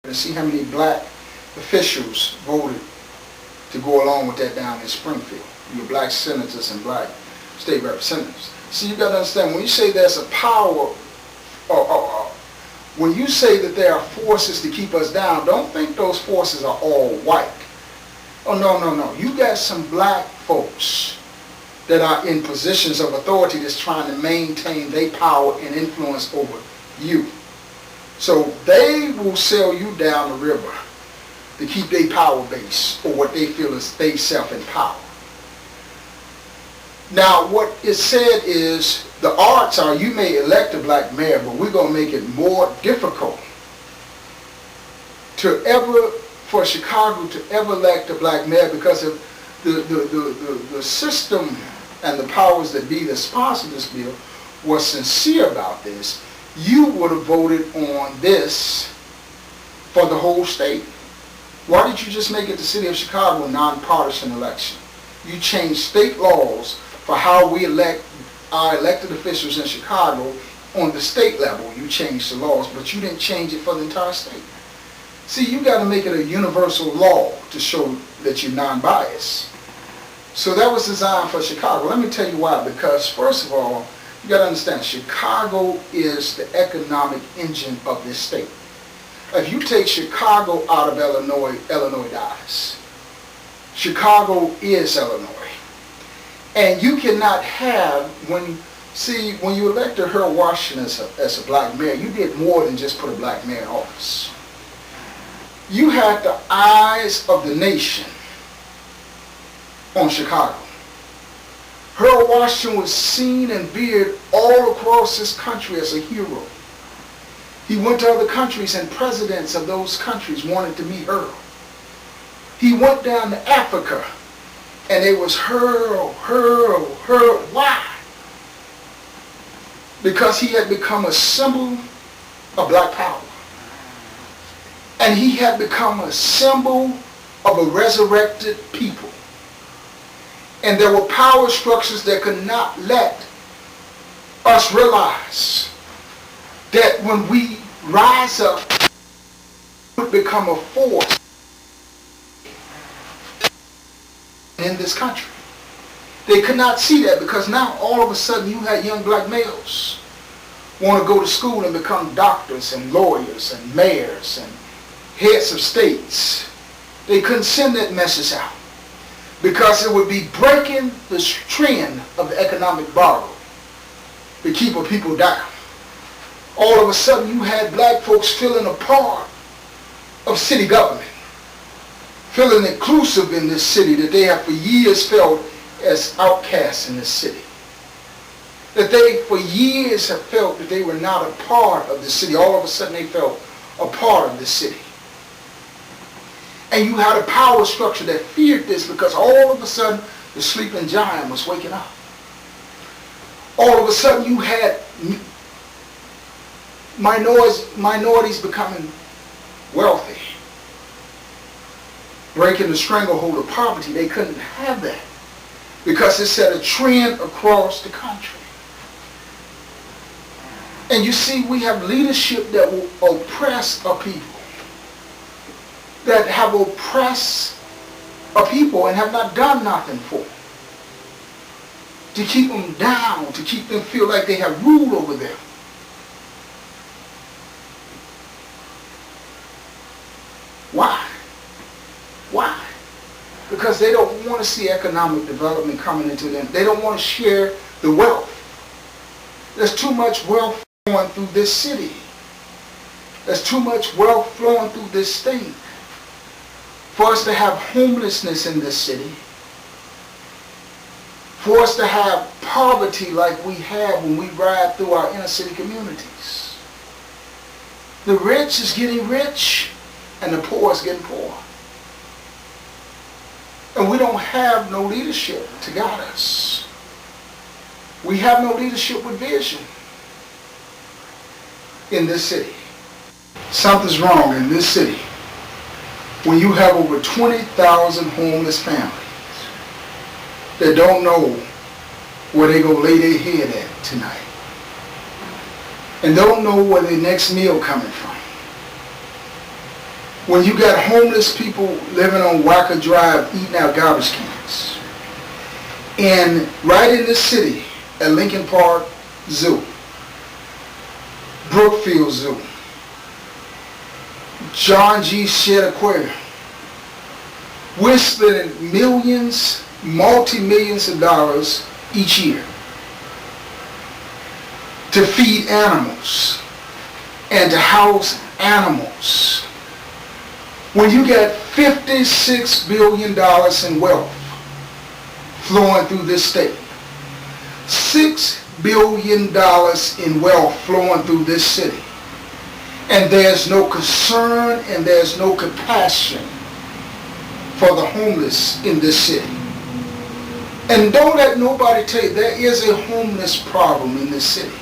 to see how many black officials voted to go along with that down in Springfield. Your black senators and black state representatives. See, you got to understand, when you say there's a power, when you say that there are forces to keep us down, don't think those forces are all white. Oh, no, no, no. You got some black folks that are in positions of authority that's trying to maintain their power and influence over you. So they will sell you down the river to keep their power base or what they feel is they self-empowered. Now, what is said is the odds are you may elect a black mayor, but we're going to make it more difficult for Chicago to ever elect a black mayor because of the system and the powers that be that sponsored this bill was sincere about this. You would have voted on this for the whole state. Why did you just make it the city of Chicago a nonpartisan election? You changed state laws for how we elect our elected officials in Chicago on the state level. You changed the laws, but you didn't change it for the entire state. See, you got to make it a universal law to show that you're non-biased. So that was designed for Chicago. Let me tell you why. Because first of all, you got to understand, Chicago is the economic engine of this state. If you take Chicago out of Illinois, Illinois dies. Chicago is Illinois. And you cannot have, when you elected Harold Washington as a black mayor, you did more than just put a black mayor in office. You had the eyes of the nation on Chicago. Harold Washington was seen and feared all across this country as a hero. He went to other countries and presidents of those countries wanted to meet Harold. He went down to Africa and it was Harold. Why? Because he had become a symbol of black power. And he had become a symbol of a resurrected people. And there were power structures that could not let us realize that when we rise up, we would become a force in this country. They could not see that because now all of a sudden you had young black males want to go to school and become doctors and lawyers and mayors and heads of states. They couldn't send that message out because it would be breaking the trend of the economic borrow to keep a people down. All of a sudden you had black folks feeling a part of city government, feeling inclusive in this city that they have for years felt as outcasts in this city. That they for years have felt that they were not a part of the city. All of a sudden they felt a part of the city. And you had a power structure that feared this because all of a sudden the sleeping giant was waking up. All of a sudden you had minorities becoming wealthy, breaking the stranglehold of poverty. They couldn't have that because it set a trend across the country. And you see, we have leadership that will oppress a people, that have oppressed a people and have not done nothing for them, to keep them down, to keep them feel like they have rule over them. Why? Why? Because they don't want to see economic development coming into them. They don't want to share the wealth. There's too much wealth flowing through this city. There's too much wealth flowing through this state. For us to have homelessness in this city, for us to have poverty like we have when we ride through our inner city communities. The rich is getting rich and the poor is getting poor. And we don't have no leadership to guide us. We have no leadership with vision in this city. Something's wrong in this city when you have over 20,000 homeless families that don't know where they're going to lay their head at tonight and don't know where their next meal coming from. when you got homeless people living on Wacker Drive eating out garbage cans. And right in this city, at Lincoln Park Zoo, Brookfield Zoo, John G. Shedd Aquarium, we're spending millions, multi-millions of dollars each year to feed animals and to house animals. When you get $56 billion in wealth flowing through this state, $6 billion in wealth flowing through this city, and there's no concern and there's no compassion for the homeless in this city. And don't let nobody tell you there is a homeless problem in this city.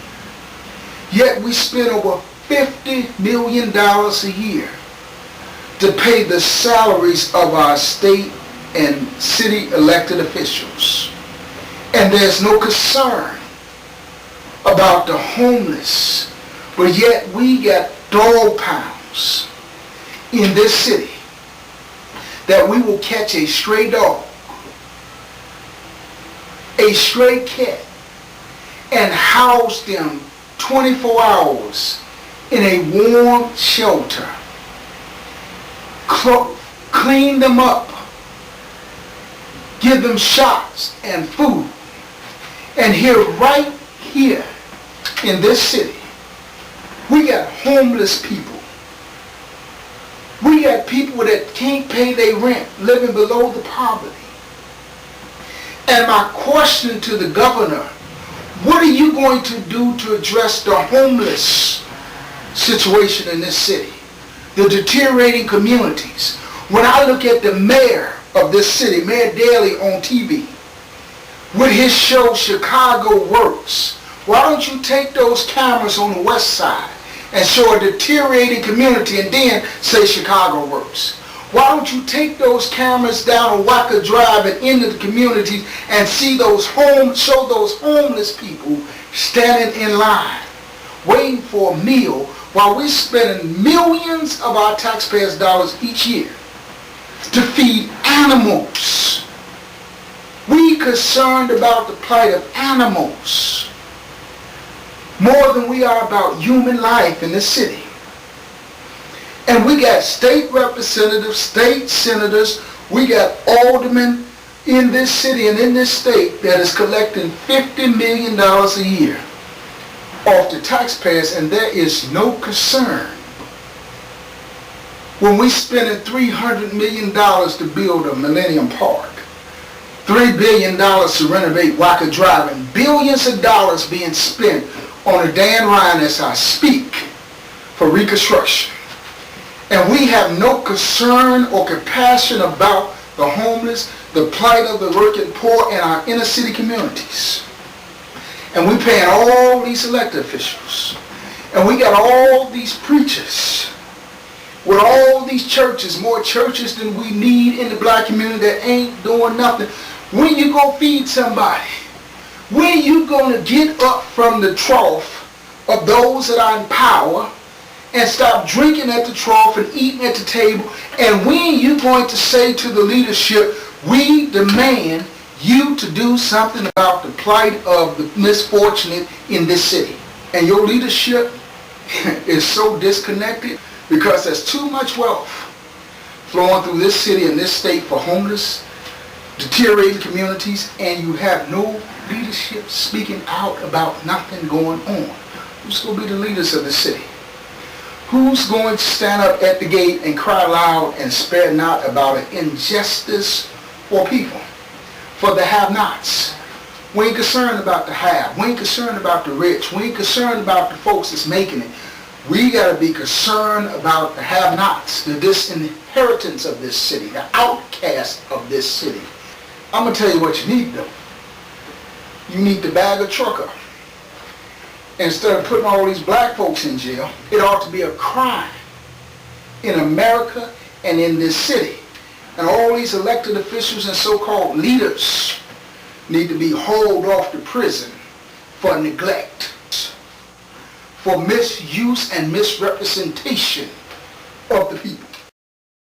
Yet we spend over $50 million a year to pay the salaries of our state and city elected officials. And there's no concern about the homeless, but yet we got dog pounds in this city that we will catch a stray dog, a stray cat, and house them 24 hours in a warm shelter, clean them up, give them shots and food. And right here in this city, we got homeless people. We got people that can't pay their rent, living below the poverty. And my question to the governor, what are you going to do to address the homeless situation in this city? The deteriorating communities. When I look at the mayor of this city, Mayor Daley on TV, with his show Chicago Works, why don't you take those cameras on the west side and show a deteriorating community and then say Chicago Works? Why don't you take those cameras down on Wacker Drive and into the communities and show those homeless people standing in line, waiting for a meal while we're spending millions of our taxpayers' dollars each year to feed animals. We concerned about the plight of animals more than we are about human life in this city. And we got state representatives, state senators, we got aldermen in this city and in this state that is collecting $50 million a year off the taxpayers, and there is no concern. When we spending $300 million to build a Millennium Park, $3 billion to renovate Wacker Drive, and billions of dollars being spent on a Dan Ryan as I speak for reconstruction. And we have no concern or compassion about the homeless, the plight of the working poor in our inner city communities. And we paying all these elected officials. And we got all these preachers with all these churches, more churches than we need in the black community that ain't doing nothing. When you go feed somebody, when you going to get up from the trough of those that are in power and stop drinking at the trough and eating at the table? And when you going to say to the leadership, we demand you to do something about the plight of the misfortunate in this city? And your leadership is so disconnected because there's too much wealth flowing through this city and this state for homeless, deteriorating communities, and you have no leadership speaking out about nothing going on. Who's going to be the leaders of the city? Who's going to stand up at the gate and cry loud and spare not about an injustice for people, for the have-nots? We ain't concerned about the have. We ain't concerned about the rich. We ain't concerned about the folks that's making it. We got to be concerned about the have-nots, the disinheritance of this city, the outcast of this city. I'm going to tell you what you need, though. You need to bag a trucker. Instead of putting all these black folks in jail, it ought to be a crime in America and in this city. And all these elected officials and so-called leaders need to be hauled off to prison for neglect, for misuse and misrepresentation of the people.